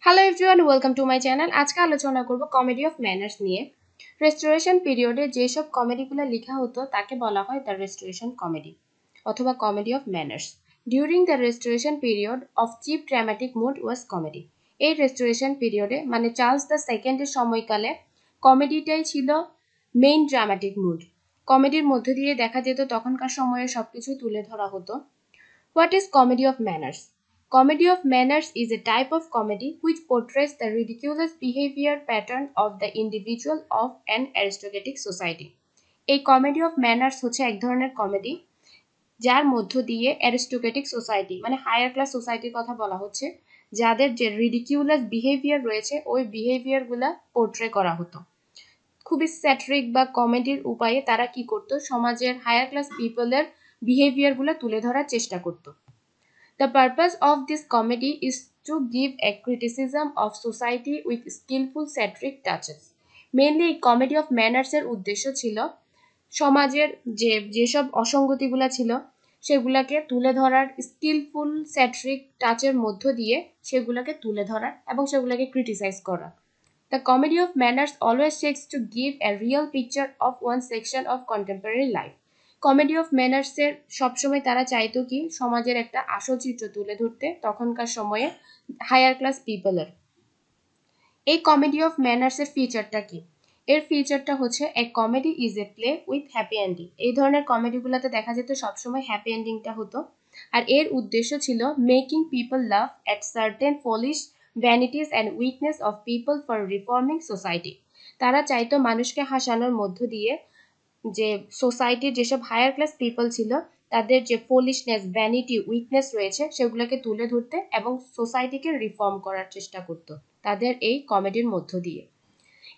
Hello everyone, welcome to my channel. আজকে আলোচনা করব কমেডি অফ ম্যানার্স নিয়ে। রেস্টোরেশন পিরিয়ডে যেসব কমেডিগুলো লেখা হতো তাকে বলা হয় দ্য রেস্টোরেশন কমেডি অথবা comedy of manners. During the restoration period of chief dramatic mood was comedy. এই রেস্টোরেশন পিরিয়ডে মানে চার্লস দ্য সেকেন্ডের সময়কালে কমেডিটাই ছিল মেইন ড্রামাটিক মুড। কমেডির মধ্য দিয়ে দেখা যেত তখনকার সময়ে সবকিছু তুলে ধরা হতো। What is comedy of manners? Comedy of manners is a type of comedy which portrays the ridiculous behavior pattern of the individual of an aristocratic society. এই কমেডি অফ ম্যানার্স হচ্ছে এক ধরনের কমেডি যার মধ্য দিয়ে অ্যারিস্টোক্রেটিক সোসাইটি মানে higher class সোসাইটির কথা বলা হচ্ছে, যাদের যে রিডিকিউলাস বিহেভিয়ার রয়েছে ওই বিহেভিয়ারগুলা পোর্ট্রে করা হতো। খুবই স্যাটরিক বা কমেডির উপায়ে তারা কি করতো, সমাজের হায়ার ক্লাস পিপলের বিহেভিয়ারগুলো তুলে ধরার চেষ্টা করতো। The purpose of this comedy is to give a criticism of society with skillful satiric touches. Mainly comedy of manners এর উদ্দেশ্য ছিল সমাজের যেসব অসঙ্গতিগুলো ছিল সেগুলোকে তুলে ধরার, স্কিলফুল স্যাটরিক টাচের মধ্য দিয়ে সেগুলোকে তুলে ধরার এবং সেগুলোকে ক্রিটিসাইজ করা। The comedy of manners always seeks to give a real picture of one section of contemporary life. Comedy of ম্যানার্সের সবসময় তারা চাইতো কি সমাজের একটা আসল চিত্র তুলে ধরতে তখনকার সময়ে হায়ার ক্লাস পিপলের। এই কমেডি অফ ম্যানার্সের ফিচারটা কি? এর ফিচারটা হচ্ছে a comedy is a play with happy ending. এই ধরনের কমেডিগুলোতে দেখা যেত সবসময় হ্যাপি এন্ডিংটা হতো, আর এর উদ্দেশ্য ছিল making people laugh at certain foolish vanities and weakness of people for reforming society. তারা চাইতো মানুষকে হাসানোর মধ্য দিয়ে যে সোসাইটির যেসব হায়ার ক্লাস পিপল ছিল তাদের যে ফলিশনেস, ভ্যানিটি, উইকনেস রয়েছে সেগুলোকে তুলে ধরতে এবং সোসাইটিকে রিফর্ম করার চেষ্টা করত তাদের এই কমেডির মধ্য দিয়ে।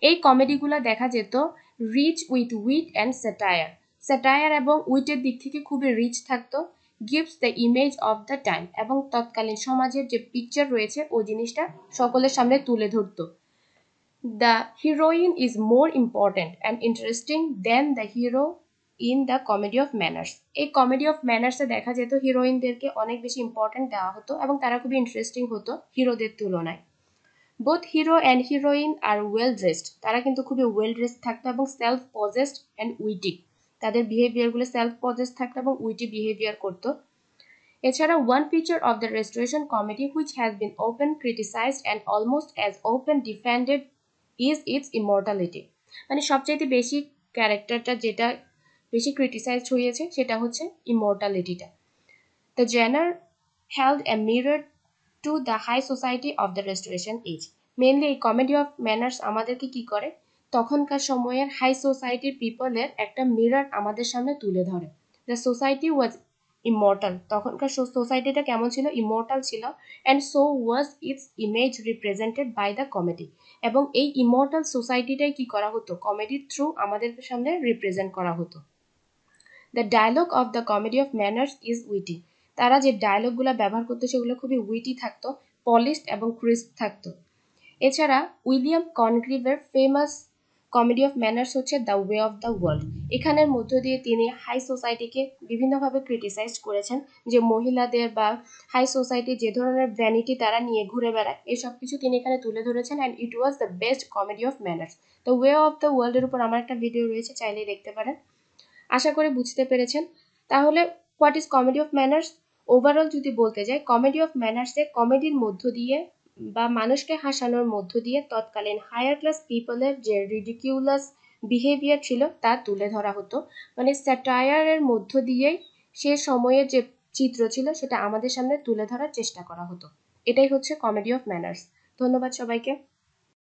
এই কমেডিগুলো দেখা যেত rich with wit and satire. Satire এবং উইটের দিক থেকে খুবই রিচ থাকতো, gives the image of the time, এবং তৎকালীন সমাজের যে পিকচার রয়েছে ওই জিনিসটা সকলের সামনে তুলে ধরতো। The heroine is more important and interesting than the hero in the comedy of manners. এই কমেডি অফ ম্যানার্সে দেখা যেত হিরোইনদেরকে অনেক বেশি ইম্পর্টেন্ট দেওয়া হতো এবং তারা খুবই ইন্টারেস্টিং হতো হিরোদের তুলনায়। Both hero and heroine are well dressed. তারা কিন্তু খুবই ওয়েল ড্রেসড থাকতো এবং সেলফ পজেসড অ্যান্ড উইটি। তাদের বিহেভিয়ারগুলো সেলফ পজেসড থাকতো এবং উইটি বিহেভিয়ার করতো। এছাড়া one feature of the restoration comedy which has been open criticised and almost as open defended is it's immortality. মানে সবচাইতে বেশি ক্যারেক্টারটা যেটা বেশি ক্রিটিসাইজড হয়েছে সেটা হচ্ছে ইমর্টালিটিটা। The genre held a mirror to the high society of the restoration age. Mainly এই কমেডি অফ ম্যানার্স আমাদেরকে কি করে, তখনকার সময়ের হাই সোসাইটির পিপলের একটা মিরর আমাদের সামনে তুলে ধরে। The society was immortal. তখনকার সোসাইটিটা কেমন ছিল? ইমর্টাল ছিল। And so was its image represented by the comedy. এবং এই ইমর্টাল সোসাইটিটাই কি করা হতো, কমেডির থ্রু আমাদের সামনে রিপ্রেজেন্ট করা হতো। The dialogue of the comedy of manners is witty. তারা যে ডায়লগগুলো ব্যবহার করতো সেগুলো খুবই উইটি থাকতো, পলিশড এবং ক্রিস্প থাকতো। এছাড়া উইলিয়াম কনগ্রিভের ফেমাস কমেডি অফ ম্যানার্স হচ্ছে the way of the world. এখানের মধ্য দিয়ে তিনি হাই সোসাইটিকে বিভিন্নভাবে ক্রিটিসাইজ করেছেন, যে মহিলাদের বা হাই সোসাইটি যে ধরনের ভ্যানিটি তারা নিয়ে ঘুরে বেড়ায় এসব কিছু তিনি এখানে তুলে ধরেছেন। And it was the best comedy of manners. The way of the ওয়ার্ল্ডের উপর আমার একটা ভিডিও রয়েছে, চাইলেই দেখতে পারেন। আশা করি বুঝতে পেরেছেন। তাহলে what is comedy of manners? Overall যদি বলতে যাই, কমেডি অফ ম্যানার্সে কমেডির মধ্য দিয়ে বা মানুষকে হাসানোর মধ্য দিয়ে তৎকালীন হায়ার ক্লাস পিপলের যে রিডিকিউলাস বিহেভিয়ার ছিল তা তুলে ধরা হতো। মানে স্যাটায়ারের মধ্য দিয়েই সে সময়ের যে চিত্র ছিল সেটা আমাদের সামনে তুলে ধরার চেষ্টা করা হতো। এটাই হচ্ছে কমেডি অফ ম্যানার্স। ধন্যবাদ সবাইকে।